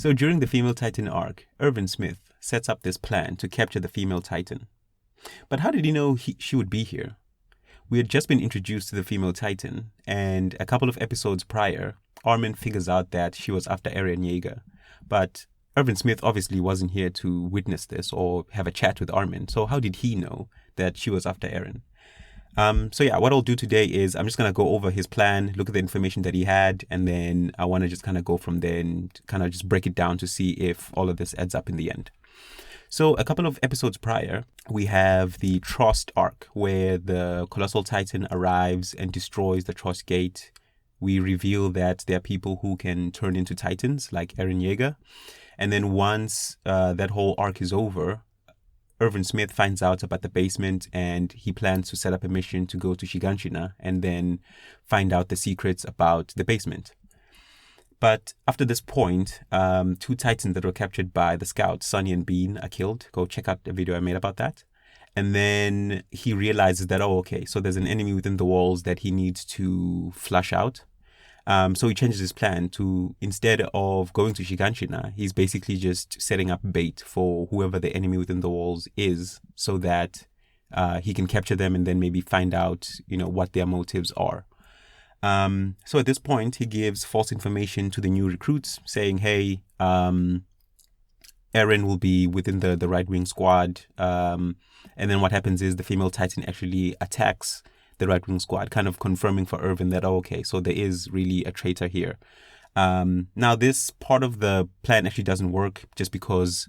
So during the female Titan arc, Erwin Smith sets up this plan to capture the female Titan. But how did he know she would be here? We had just been introduced to the female Titan, and a couple of episodes prior, Armin figures out that she was after Eren Yeager. But Erwin Smith obviously wasn't here to witness this or have a chat with Armin, so how did he know that she was after Eren? What I'll do today is I'm just going to go over his plan, look at the information that he had, and then I want to just kind of go from there and kind of just break it down to see if all of this adds up in the end. So a couple of episodes prior, we have the Trost arc where the Colossal Titan arrives and destroys the Trost Gate. We reveal that there are people who can turn into Titans like Eren Yeager. And then once that whole arc is over, Erwin Smith finds out about the basement and he plans to set up a mission to go to Shiganshina and then find out the secrets about the basement. But after this point, two Titans that were captured by the scouts, Sunny and Bean, are killed. Go check out the video I made about that. And then he realizes that, so there's an enemy within the walls that he needs to flush out. So he changes his plan to, instead of going to Shiganshina, he's basically just setting up bait for whoever the enemy within the walls is so that he can capture them and then maybe find out, what their motives are. So at this point, he gives false information to the new recruits saying, hey, Eren will be within the right-wing squad. And then what happens is the female Titan actually attacks the right-wing squad, kind of confirming for Erwin that, so there is really a traitor here. Now, this part of the plan actually doesn't work just because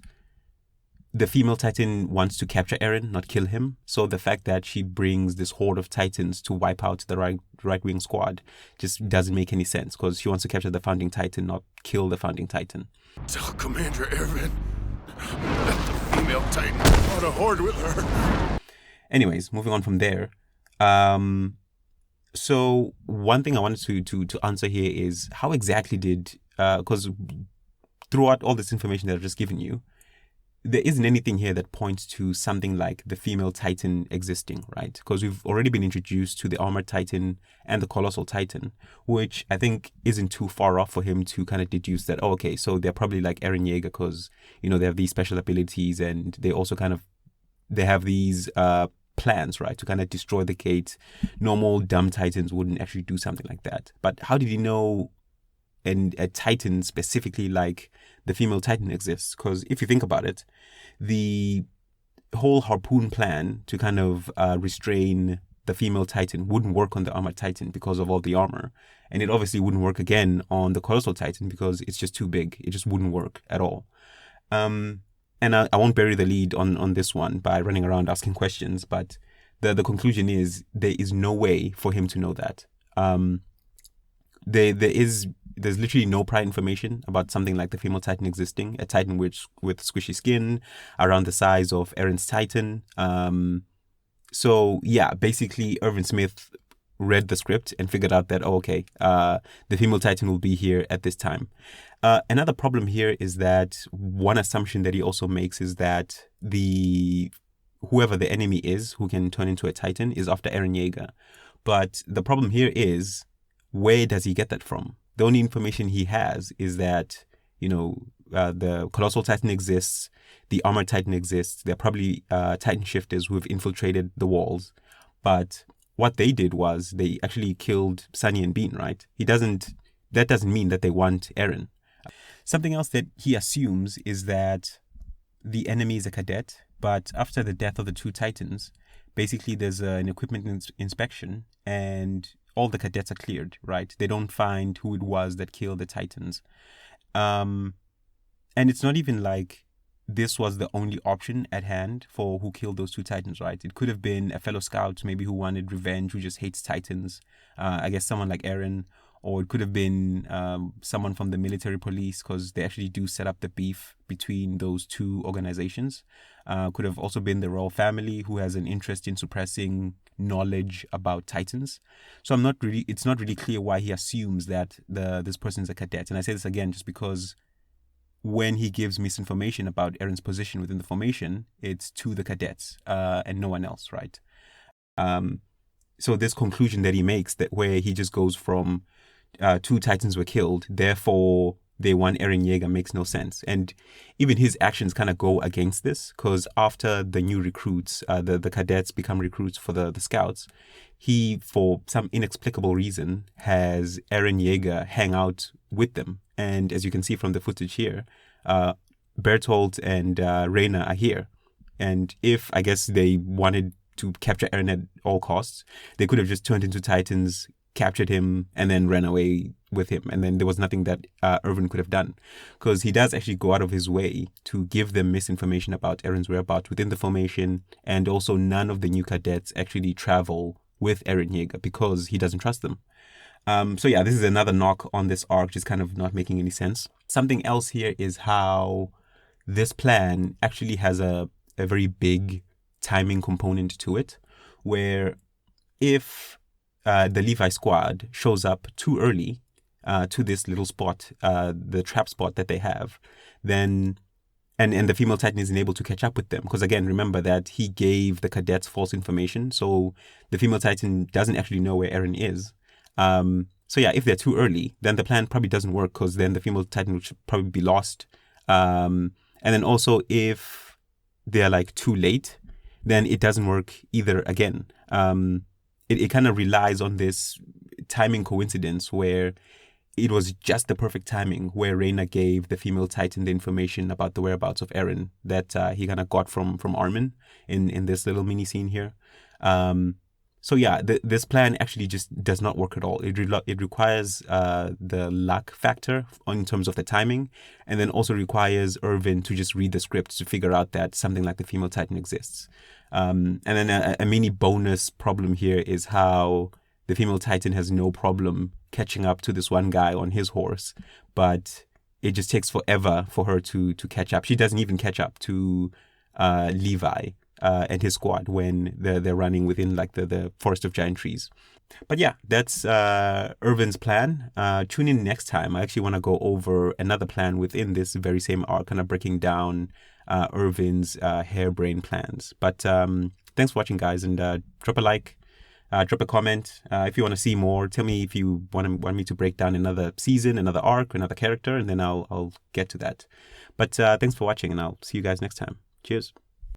the female Titan wants to capture Eren, not kill him. So the fact that she brings this horde of Titans to wipe out the right-wing squad just doesn't make any sense because she wants to capture the founding Titan, not kill the founding Titan. Tell Commander Erwin that the female Titan brought a horde with her. Anyways, moving on from there. So one thing I wanted to answer here is how exactly did, because throughout all this information that I've just given you, there isn't anything here that points to something like the female Titan existing, right? Because we've already been introduced to the Armored Titan and the Colossal Titan, which I think isn't too far off for him to kind of deduce that, so they're probably like Eren Yeager because, they have these special abilities and they also they have these plans, right, to kind of destroy the gate. Normal dumb Titans wouldn't actually do something like that. But how did he know a Titan specifically like the female Titan exists? Because if you think about it, the whole harpoon plan to kind of restrain the female Titan wouldn't work on the Armored Titan because of all the armor. And it obviously wouldn't work again on the Colossal Titan because it's just too big. It just wouldn't work at all. And I won't bury the lead on this one by running around asking questions, but the conclusion is there is no way for him to know that. There's literally no prior information about something like the female Titan existing, a Titan with squishy skin around the size of Eren's Titan. Basically Erwin Smith read the script and figured out that, the female Titan will be here at this time. Another problem here is that one assumption that he also makes is that whoever the enemy is who can turn into a Titan is after Eren Yeager. But the problem here is, where does he get that from? The only information he has is that, the Colossal Titan exists, the Armored Titan exists, they're probably Titan shifters who have infiltrated the walls. But what they did was they actually killed Sunny and Bean, right? That doesn't mean that they want Eren. Something else that he assumes is that the enemy is a cadet, but after the death of the two Titans, basically there's an equipment inspection and all the cadets are cleared, right? They don't find who it was that killed the Titans. And it's not even like this was the only option at hand for who killed those two Titans, right? It could have been a fellow scout, maybe who wanted revenge, who just hates Titans. I guess someone like Eren. Or it could have been someone from the military police because they actually do set up the beef between those two organizations. Could have also been the royal family who has an interest in suppressing knowledge about Titans. So it's not really clear why he assumes that this person is a cadet. And I say this again just because when he gives misinformation about Eren's position within the formation, it's to the cadets and no one else, right? So this conclusion that he makes, that where he just goes from two Titans were killed, therefore they want Eren Yeager makes no sense. And even his actions kind of go against this, because after the new recruits, the cadets become recruits for the scouts, he, for some inexplicable reason, has Eren Yeager hang out with them. And as you can see from the footage here, Bertolt and Reyna are here. And if, I guess, they wanted to capture Eren at all costs, they could have just turned into Titans, captured him, and then ran away with him. And then there was nothing that Erwin could have done, because he does actually go out of his way to give them misinformation about Eren's whereabouts within the formation. And also none of the new cadets actually travel with Eren Yeager because he doesn't trust them. So yeah, this is another knock on this arc, just kind of not making any sense. Something else here is how this plan actually has a very big timing component to it, where if the Levi squad shows up too early to this little spot, the trap spot that they have, then and the female Titan isn't able to catch up with them, because again, remember that he gave the cadets false information, so the female Titan doesn't actually know where Eren is. So yeah, if they're too early, then the plan probably doesn't work, because then the female Titan would probably be lost. And then also if they're like too late, then it doesn't work either again. It kind of relies on this timing coincidence where it was just the perfect timing, where Reyna gave the female Titan the information about the whereabouts of Eren that he kind of got from Armin in this little mini scene here. So yeah, this plan actually just does not work at all. It requires the luck factor in terms of the timing, and then also requires Erwin to just read the script to figure out that something like the female Titan exists. And then a mini bonus problem here is how the female Titan has no problem catching up to this one guy on his horse, but it just takes forever for her to catch up. She doesn't even catch up to Levi and his squad when they're running within like the forest of giant trees. But yeah, that's Erwin's plan. Tune in next time. I actually want to go over another plan within this very same arc, kind of breaking down Erwin's harebrained plans. But thanks for watching, guys, and drop a like, drop a comment. If you want to see more, tell me if you want me to break down another season, another arc, another character, and then I'll get to that. But thanks for watching, and I'll see you guys next time. Cheers.